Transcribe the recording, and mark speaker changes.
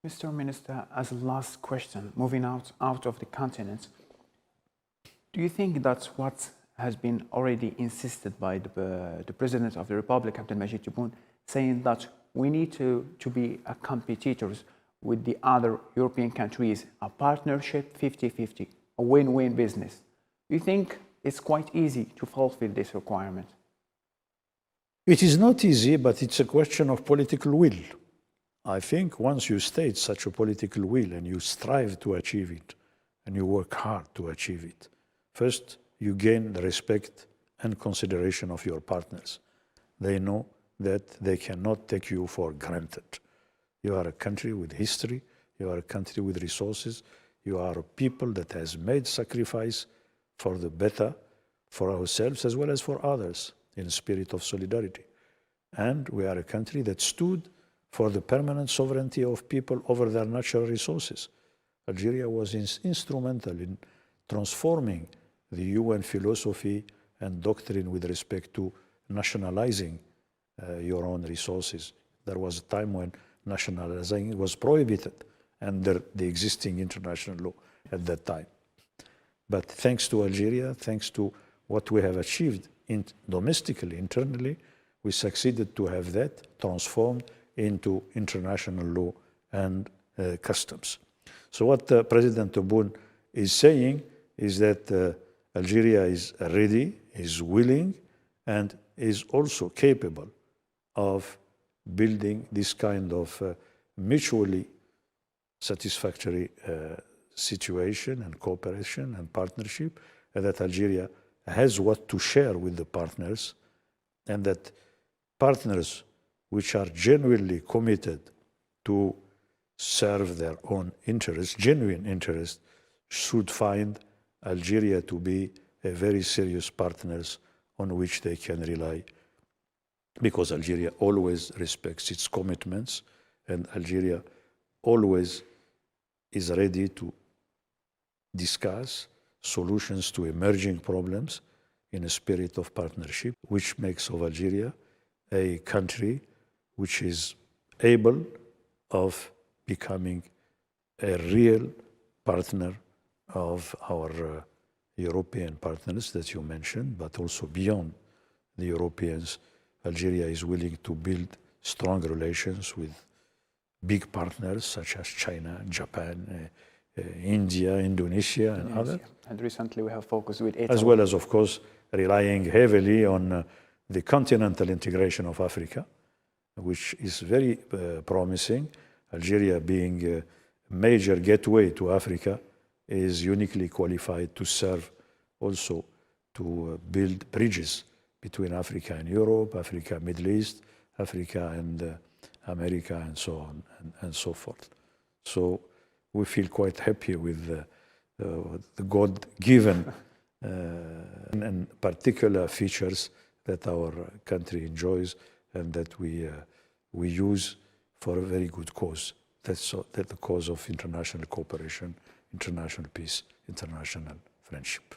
Speaker 1: Mr. Minister, as a last question, moving out of the continent, do you think that's what has been already insisted by the President of the Republic, Abdelmajid Tebboune, saying that we need to be competitors with the other European countries, a partnership 50-50, a win-win business? Do you think it's quite easy to fulfill this requirement?
Speaker 2: It is not easy, but it's a question of political will. I think once you state such a political will and you strive to achieve it, and you work hard to achieve it, first, you gain the respect and consideration of your partners. They know that they cannot take you for granted. You are a country with history, you are a country with resources, you are a people that has made sacrifice for the better, for ourselves as well as for others, in a spirit of solidarity. And we are a country that stood for the permanent sovereignty of people over their natural resources. Algeria was instrumental in transforming the UN philosophy and doctrine with respect to nationalizing your own resources. There was a time when nationalizing was prohibited under the existing international law at that time. But thanks to Algeria, thanks to what we have achieved domestically, internally, we succeeded to have that transformed into international law and customs. So what President Tebboune is saying is that Algeria is ready, is willing, and is also capable of building this kind of mutually satisfactory situation and cooperation and partnership, and that Algeria has what to share with the partners, and that partners which are genuinely committed to serve their own interests, genuine interests, should find Algeria to be a very serious partners on which they can rely, because Algeria always respects its commitments, and Algeria always is ready to discuss solutions to emerging problems in a spirit of partnership, which makes of Algeria a country which is able of becoming a real partner of our European partners that you mentioned, but also beyond the Europeans. Algeria is willing to build strong relations with big partners such as China, Japan, India, Indonesia, and others.
Speaker 1: And recently we have focused with Italy.
Speaker 2: As well as, of course, relying heavily on the continental integration of Africa, which is very promising. Algeria, being a major gateway to Africa, is uniquely qualified to serve also to build bridges between Africa and Europe, Africa, Middle East, Africa and America, and so on and so forth. So we feel quite happy with the God-given and particular features that our country enjoys and that we use for a very good cause. That's the cause of international cooperation, international peace, international friendship.